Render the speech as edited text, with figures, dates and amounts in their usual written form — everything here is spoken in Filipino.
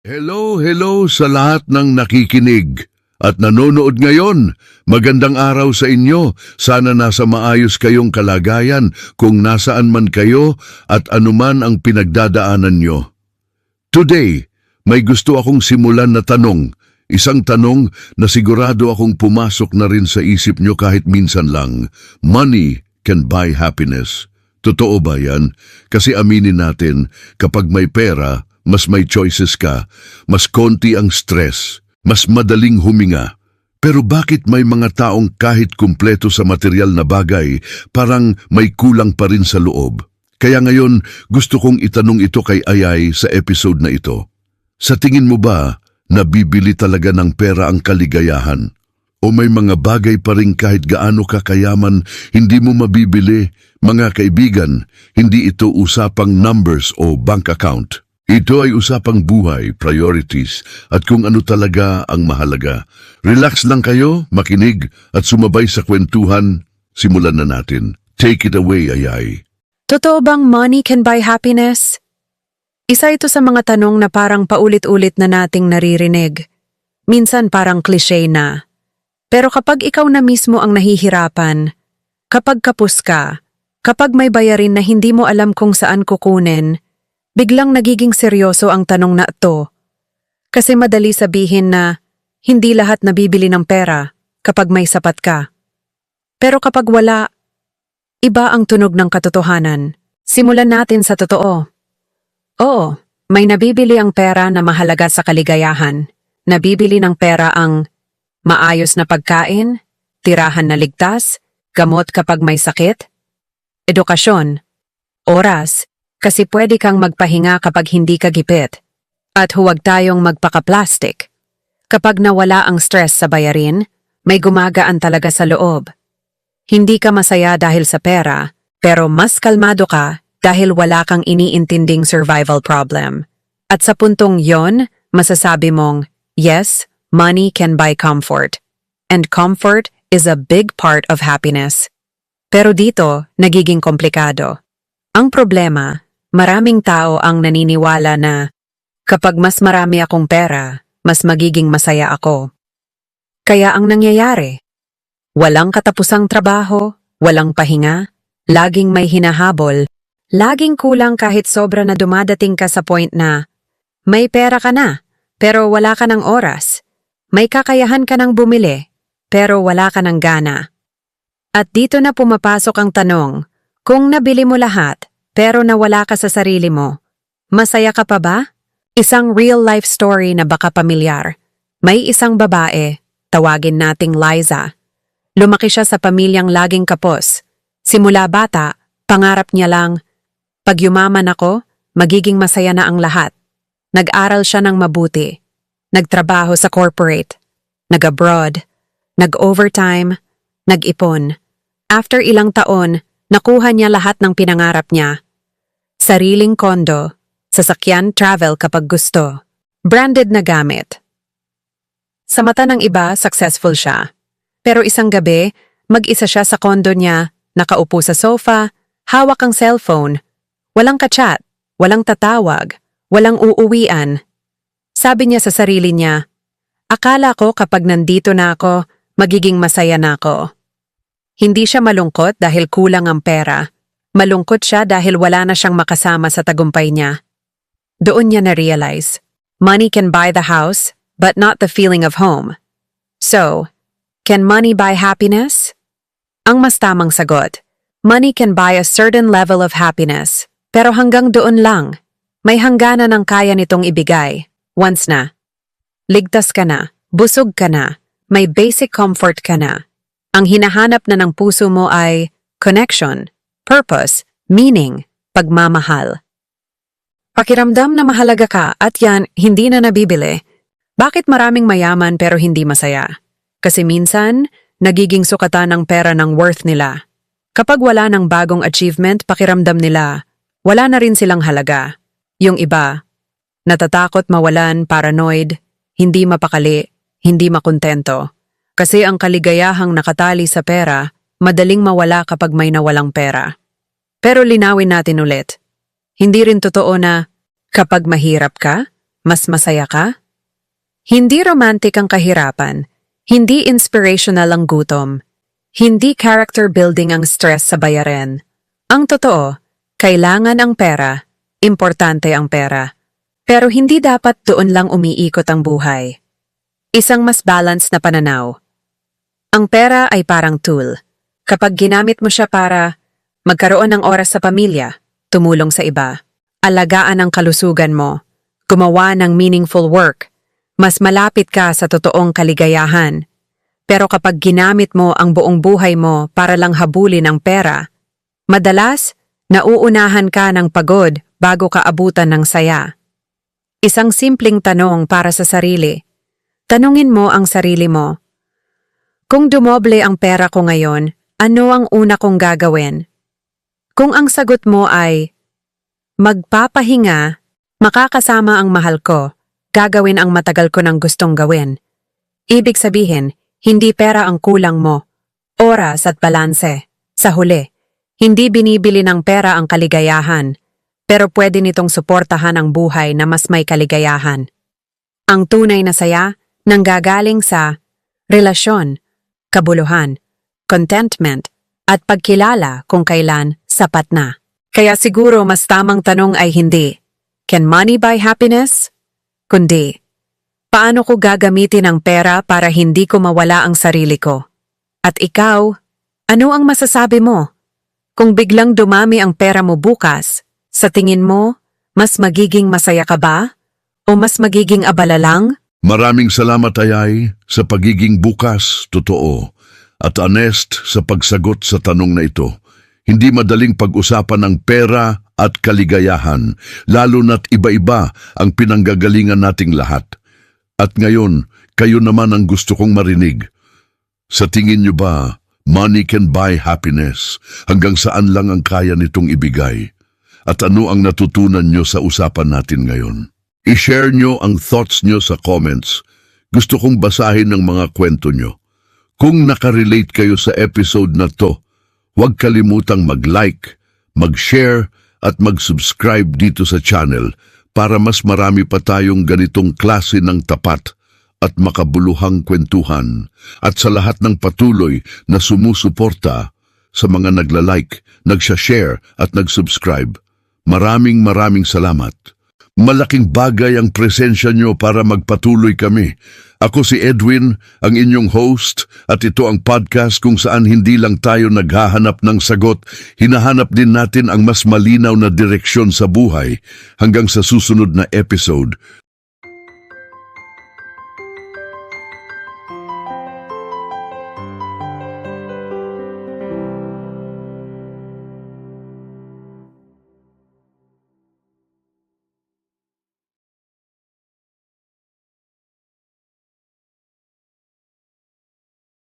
Hello sa lahat ng nakikinig at nanonood ngayon. Magandang araw sa inyo. Sana nasa maayos kayong kalagayan kung nasaan man kayo at anuman ang pinagdadaanan nyo. Today, may gusto akong simulan na tanong. Isang tanong na sigurado akong pumasok na rin sa isip nyo kahit minsan lang. Money can buy happiness. Totoo ba yan? Kasi aminin natin, kapag may pera, mas may choices ka, mas konti ang stress, mas madaling huminga. Pero bakit may mga taong kahit kumpleto sa material na bagay, parang may kulang pa rin sa loob? Kaya ngayon, gusto kong itanong ito kay Ayay sa episode na ito. Sa tingin mo ba, nabibili talaga ng pera ang kaligayahan? O may mga bagay pa rin kahit gaano ka kayaman, hindi mo mabibili? Mga kaibigan, hindi ito usapang numbers o bank account. Ito ay usapang buhay, priorities, at kung ano talaga ang mahalaga. Relax lang kayo, makinig, at sumabay sa kwentuhan. Simulan na natin. Take it away, Ayay. Totoo bang money can buy happiness? Isa ito sa mga tanong na parang paulit-ulit na nating naririnig. Minsan parang cliché na. Pero kapag ikaw na mismo ang nahihirapan, kapag kapos ka, kapag may bayarin na hindi mo alam kung saan kukunin, biglang nagiging seryoso ang tanong na ito. Kasi madali sabihin na hindi lahat nabibili ng pera kapag may sapat ka. Pero kapag wala, iba ang tunog ng katotohanan. Simulan natin sa totoo. Oo, may nabibili ang pera na mahalaga sa kaligayahan. Nabibili ng pera ang maayos na pagkain, tirahan na ligtas, gamot kapag may sakit, edukasyon, oras, kasi pwede kang magpahinga kapag hindi ka gipit. At huwag tayong magpaka-plastic. Kapag nawala ang stress sa bayarin, may gumagaan talaga sa loob. Hindi ka masaya dahil sa pera, pero mas kalmado ka dahil wala kang iniintinding survival problem. At sa puntong yon, masasabi mong, yes, money can buy comfort. And comfort is a big part of happiness. Pero dito, nagiging komplikado. Ang problema, maraming tao ang naniniwala na kapag mas marami akong pera, mas magiging masaya ako. Kaya ang nangyayari, walang katapusang trabaho, walang pahinga, laging may hinahabol, laging kulang kahit sobra na dumadating ka sa point na may pera ka na, pero wala ka ng oras. May kakayahan ka ng bumili, pero wala ka ng gana. At dito na pumapasok ang tanong, kung nabili mo lahat, pero nawala ka sa sarili mo, masaya ka pa ba? Isang real-life story na baka pamilyar. May isang babae, tawagin nating Liza. Lumaki siya sa pamilyang laging kapos. Simula bata, pangarap niya lang, pag yumaman ako, magiging masaya na ang lahat. Nag-aral siya ng mabuti. Nagtrabaho sa corporate. Nag-abroad. Nag-overtime. Nag-ipon. After ilang taon, nakuha niya lahat ng pinangarap niya. Sariling kondo, sasakyan, travel kapag gusto, branded na gamit. Sa mata ng iba, successful siya. Pero isang gabi, mag-isa siya sa kondo niya, nakaupo sa sofa, hawak ang cellphone. Walang ka-chat, walang tatawag, walang uuwian. Sabi niya sa sarili niya, akala ko kapag nandito na ako, magiging masaya na ako. Hindi siya malungkot dahil kulang ang pera. Malungkot siya dahil wala na siyang makasama sa tagumpay niya. Doon niya na-realize, money can buy the house, but not the feeling of home. So, can money buy happiness? Ang mas tamang sagot, money can buy a certain level of happiness, pero hanggang doon lang. May hangganan ang kaya nitong ibigay, once na. Ligtas ka na, busog ka na, may basic comfort ka na. Ang hinahanap na ng puso mo ay connection, purpose, meaning, pagmamahal. Pakiramdam na mahalaga ka at yan hindi na nabibili. Bakit maraming mayaman pero hindi masaya? Kasi minsan, nagiging sukatan ng pera ng worth nila. Kapag wala ng bagong achievement, pakiramdam nila, wala na rin silang halaga. Yung iba, natatakot mawalan, paranoid, hindi mapakali, hindi makontento. Kasi ang kaligayahang nakatali sa pera, madaling mawala kapag may nawalang pera. Pero linawin natin ulit. Hindi rin totoo na kapag mahirap ka, mas masaya ka? Hindi romantic ang kahirapan, hindi inspirational ang gutom, hindi character building ang stress sa bayarin. Ang totoo, kailangan ang pera, importante ang pera. Pero hindi dapat doon lang umiikot ang buhay. Isang mas balanced na pananaw. Ang pera ay parang tool. Kapag ginamit mo siya para magkaroon ng oras sa pamilya, tumulong sa iba, alagaan ang kalusugan mo, gumawa ng meaningful work, mas malapit ka sa totoong kaligayahan. Pero kapag ginamit mo ang buong buhay mo para lang habulin ang pera, madalas, nauunahan ka ng pagod bago ka abutan ng saya. Isang simpleng tanong para sa sarili. Tanungin mo ang sarili mo. Kung dumoble ang pera ko ngayon, ano ang una kong gagawin? Kung ang sagot mo ay, magpapahinga, makakasama ang mahal ko, gagawin ang matagal ko nang gustong gawin. Ibig sabihin, hindi pera ang kulang mo, oras at balanse. Sa huli, hindi binibili ng pera ang kaligayahan, pero pwede nitong suportahan ang buhay na mas may kaligayahan. Ang tunay na saya nanggagaling sa relasyon, kabuluhan, contentment, at pagkilala kung kailan sapat na. Kaya siguro mas tamang tanong ay hindi, can money buy happiness? Kundi, paano ko gagamitin ang pera para hindi ko mawala ang sarili ko? At ikaw, ano ang masasabi mo? Kung biglang dumami ang pera mo bukas, sa tingin mo, mas magiging masaya ka ba? O mas magiging abala lang? Maraming salamat, Ayay, sa pagiging bukas, totoo, at honest sa pagsagot sa tanong na ito. Hindi madaling pag-usapan ang pera at kaligayahan, lalo na't iba-iba ang pinanggagalingan nating lahat. At ngayon, kayo naman ang gusto kong marinig. Sa tingin niyo ba, money can buy happiness? Hanggang saan lang ang kaya nitong ibigay? At ano ang natutunan niyo sa usapan natin ngayon? I-share niyo ang thoughts niyo sa comments. Gusto kong basahin ang mga kwento niyo. Kung nakarelate kayo sa episode na to, huwag kalimutang mag-like, mag-share at mag-subscribe dito sa channel para mas marami pa tayong ganitong klase ng tapat at makabuluhang kwentuhan. At sa lahat ng patuloy na sumusuporta sa mga nagla-like, nagsha-share at nag-subscribe, maraming salamat. Malaking bagay ang presensya nyo para magpatuloy kami. Ako si Edwin, ang inyong host, at ito ang podcast kung saan hindi lang tayo naghahanap ng sagot, hinahanap din natin ang mas malinaw na direksyon sa buhay. Hanggang sa susunod na episode,